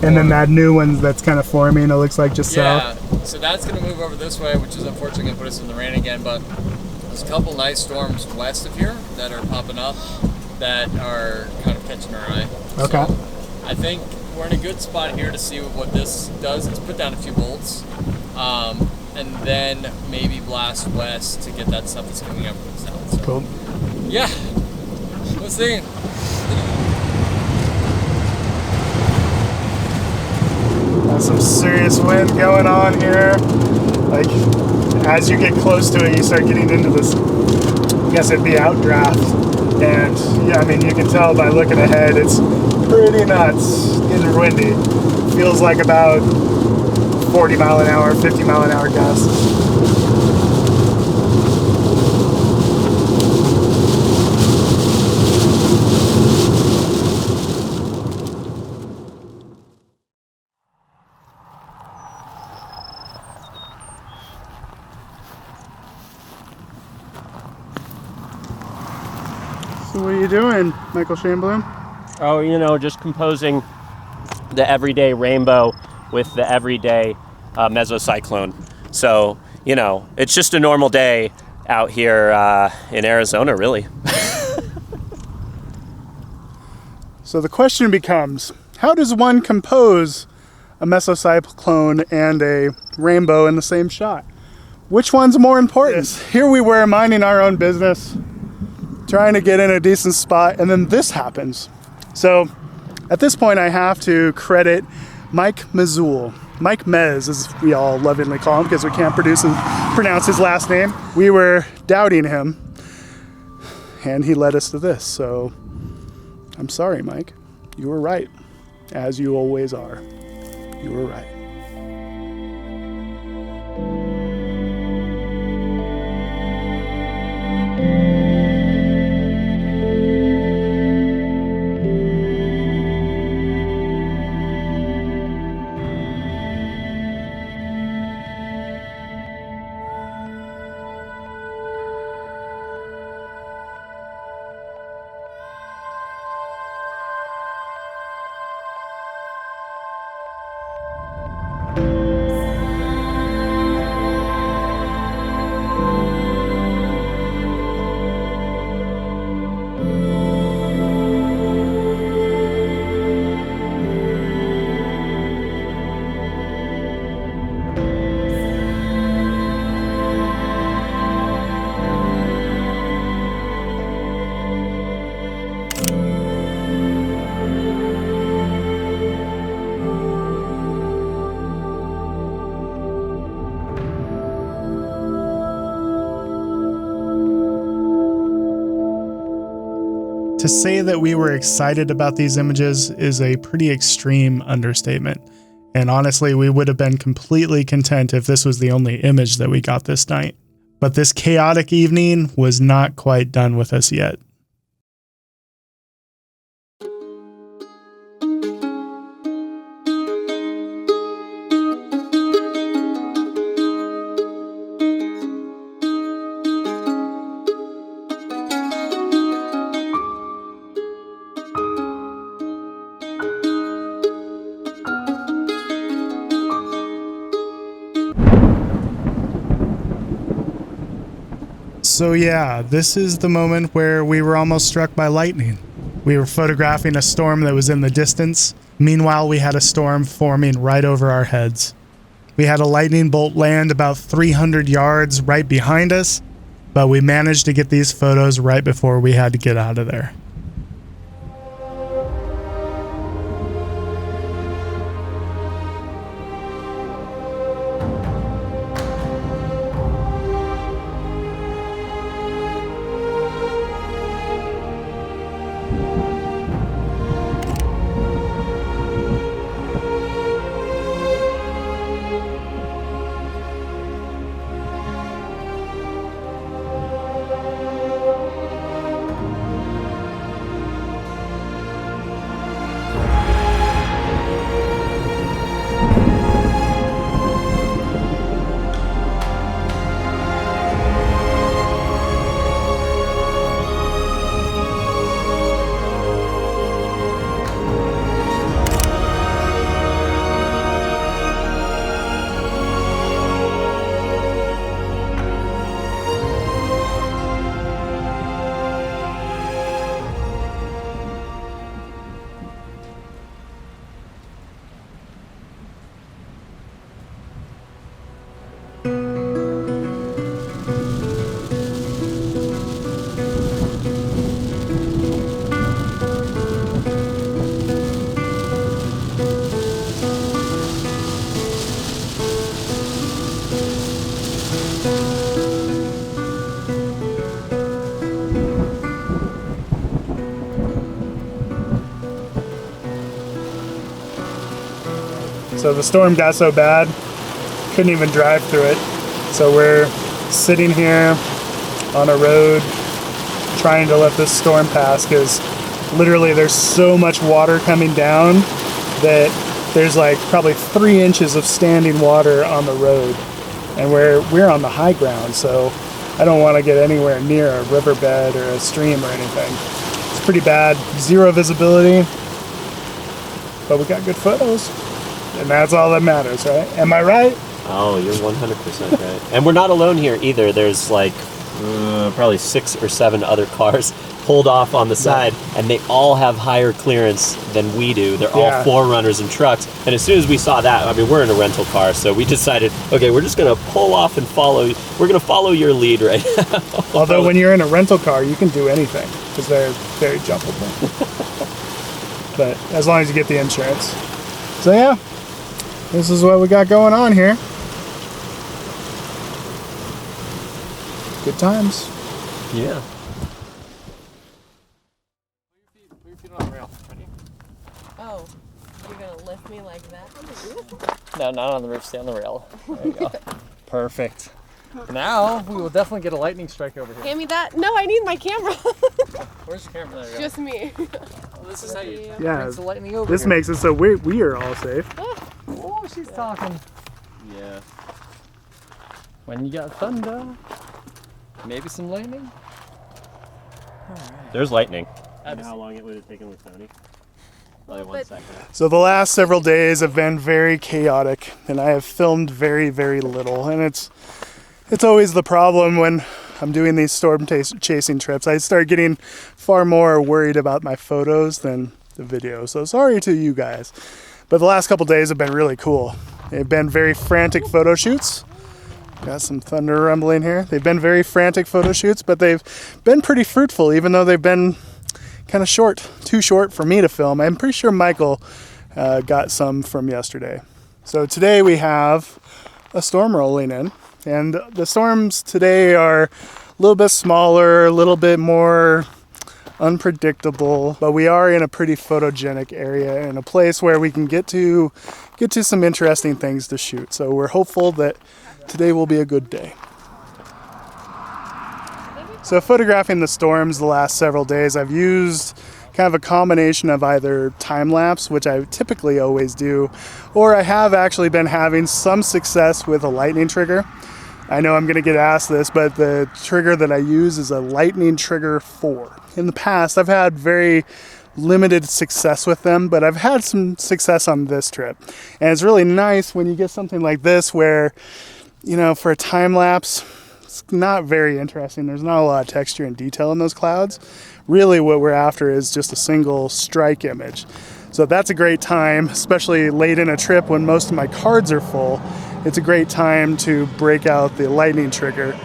And then that new one that's kind of forming, it looks like just south. Yeah, so that's going to move over this way, which is unfortunately going to put us in the rain again, but there's a couple nice storms west of here that are popping up that are kind of catching our eye. Okay. So I think we're in a good spot here to see what this does. It's put down a few bolts, and then maybe blast west to get that stuff that's coming up from the south. So, cool. Yeah, let's see. There's some serious wind going on here. Like, as you get close to it, you start getting into this, I guess it'd be outdraft. And yeah, I mean, you can tell by looking ahead, it's pretty nuts and windy. Feels like about 40 mile an hour, 50 mile an hour gusts. So what are you doing, Michael Shainblum? Oh, you know, just composing the everyday rainbow with the everyday mesocyclone. So, you know, it's just a normal day out here in Arizona, really. So the question becomes, how does one compose a mesocyclone and a rainbow in the same shot? Which one's more important? Here we were minding our own business, trying to get in a decent spot, and then this happens. So at this point I have to credit Mike Mezul. Mike Mez, as we all lovingly call him because we can't pronounce his last name. We were doubting him and he led us to this. So I'm sorry, Mike. You were right, as you always are. You were right. To say that we were excited about these images is a pretty extreme understatement. And honestly, we would have been completely content if this was the only image that we got this night. But this chaotic evening was not quite done with us yet. So yeah, this is the moment where we were almost struck by lightning. We were photographing a storm that was in the distance. Meanwhile, we had a storm forming right over our heads. We had a lightning bolt land about 300 yards right behind us, but we managed to get these photos right before we had to get out of there. So the storm got so bad, couldn't even drive through it. So we're sitting here on a road trying to let this storm pass because literally there's so much water coming down that there's like probably 3 inches of standing water on the road. And we're on the high ground, so I don't want to get anywhere near a riverbed or a stream or anything. It's pretty bad, 0 visibility, but we got good photos, and that's all that matters, right? Am I right? Oh, you're 100% right. And we're not alone here either. There's like probably 6 or 7 other cars pulled off on the side, and they all have higher clearance than we do. They're all 4Runners and trucks. And as soon as we saw that, I mean, we're in a rental car, so we decided, okay, we're just gonna pull off and follow. We're gonna follow your lead right now. Although when you're in a rental car, you can do anything because they're very jumpable. But as long as you get the insurance. So yeah, this is what we got going on here. Good times. Yeah. Put your feet on the rail. Ready? Oh, you're gonna lift me like that? No, not on the roof. Stay on the rail. There you go. Perfect. Now we will definitely get a lightning strike over here. Hand me that. No, I need my camera. Where's your camera? There you go. Just me. Well, this is how you Yeah, brings the lightning over this here. makes it so we are all safe. Oh, she's talking. Yeah. When you got thunder, maybe some lightning. There's lightning. You know how long it would have taken with Tony? Only 1 But- second. So the last several days have been very chaotic, and I have filmed very, very little. And it's always the problem when I'm doing these storm chasing trips. I start getting far more worried about my photos than the video. So sorry to you guys. But the last couple days have been really cool. They've been very frantic photo shoots. Got some thunder rumbling here. They've been very frantic photo shoots, but they've been pretty fruitful, even though they've been kind of short, too short for me to film. I'm pretty sure Michael got some from yesterday. So today we have a storm rolling in, and the storms today are a little bit smaller, a little bit more unpredictable, but we are in a pretty photogenic area and a place where we can get to some interesting things to shoot. So we're hopeful that today will be a good day. So photographing the storms the last several days, I've used kind of a combination of either time lapse, which I typically always do, or I have actually been having some success with a lightning trigger. I know I'm going to get asked this, but the trigger that I use is a Lightning Trigger 4. In the past, I've had very limited success with them, but I've had some success on this trip. And it's really nice when you get something like this where, you know, for a time lapse, it's not very interesting. There's not a lot of texture and detail in those clouds. Really what we're after is just a single strike image. So that's a great time, especially late in a trip when most of my cards are full. It's a great time to break out the lightning trigger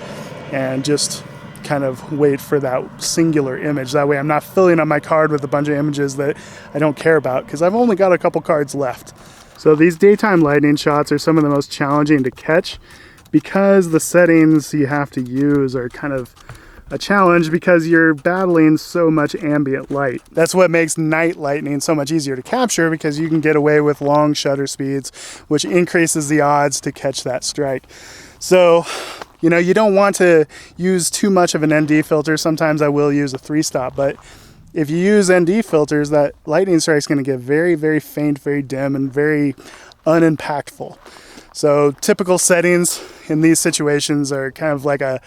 and just kind of wait for that singular image. That way I'm not filling up my card with a bunch of images that I don't care about because I've only got a couple cards left. So these daytime lightning shots are some of the most challenging to catch because the settings you have to use are kind of a challenge because you're battling so much ambient light. That's what makes night lightning so much easier to capture because you can get away with long shutter speeds, which increases the odds to catch that strike. So, you know, you don't want to use too much of an ND filter. Sometimes I will use a 3-stop, but if you use ND filters, that lightning strike is going to get very, very faint, very dim, and very unimpactful. So typical settings in these situations are kind of like a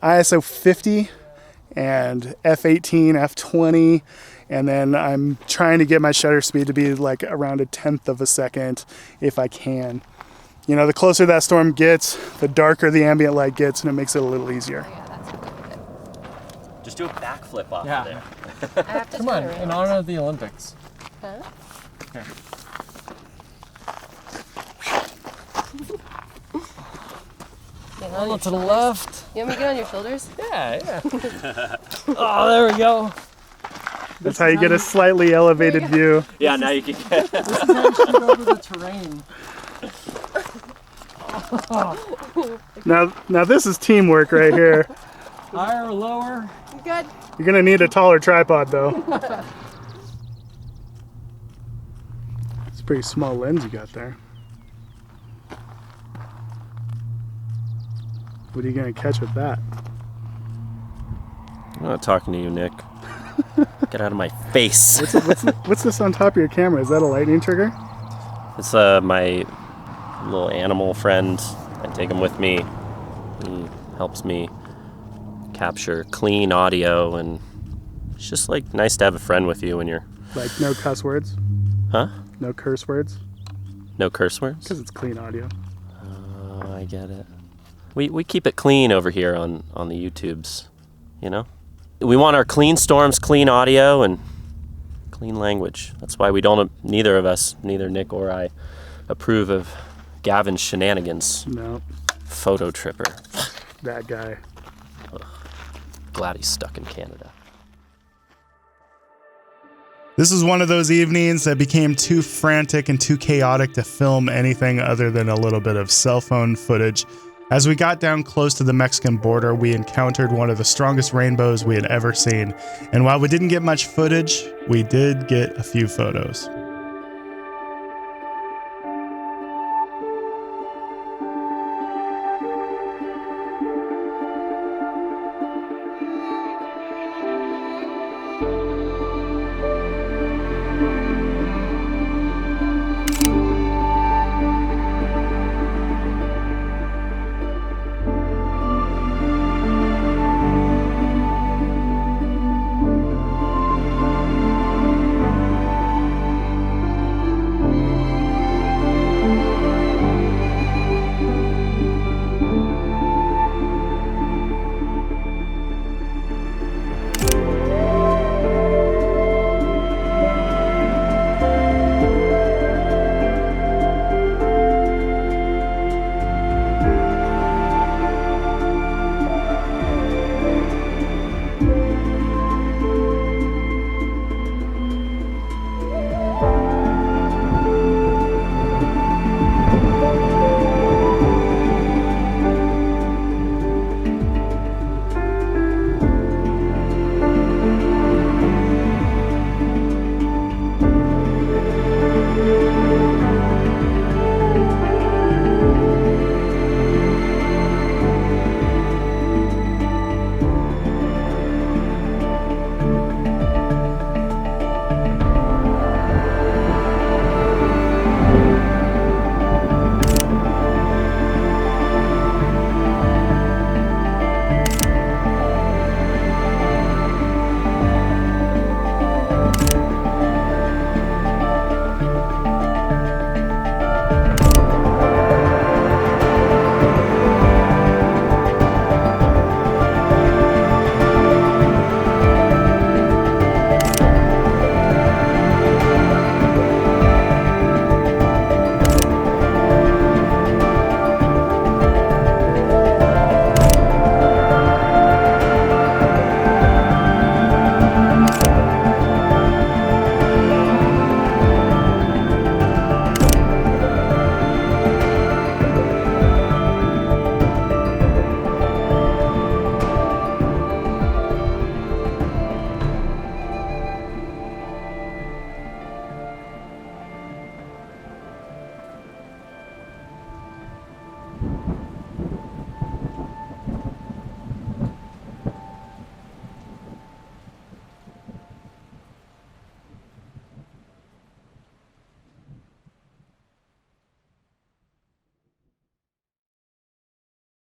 ISO 50 and f18, f20, and then I'm trying to get my shutter speed to be like around 1/10 of a second if I can. You know, the closer that storm gets, the darker the ambient light gets, and it makes it a little easier. Yeah, that's really good. Just do a backflip off Yeah. of there. I have to Come turn on, around. in honor of the Olympics. Huh? Here. Get A on little your to the shoulders. left. You want me to get on your shoulders? Yeah. Oh, there we go. That's how you get a slightly elevated view. Yeah, now you can get. This is how you shoot over the terrain. Now this is teamwork right here. Higher or lower? Good. You're gonna need a taller tripod though. It's a pretty small lens you got there. What are you gonna catch with that? I'm not talking to you, Nick. Get out of my face. What's this on top of your camera? Is that a lightning trigger? It's my little animal friend. I take him with me. He helps me capture clean audio, and it's just like nice to have a friend with you when you're... Like no cuss words? Huh? No curse words? No curse words? Because it's clean audio. Oh, I get it. We keep it clean over here on the YouTubes, you know? We want our clean storms, clean audio, and clean language. That's why neither of us, neither Nick or I, approve of Gavin's shenanigans. No. Photo tripper. That guy. Ugh. Glad he's stuck in Canada. This was one of those evenings that became too frantic and too chaotic to film anything other than a little bit of cell phone footage. As we got down close to the Mexican border, we encountered one of the strongest rainbows we had ever seen. And while we didn't get much footage, we did get a few photos.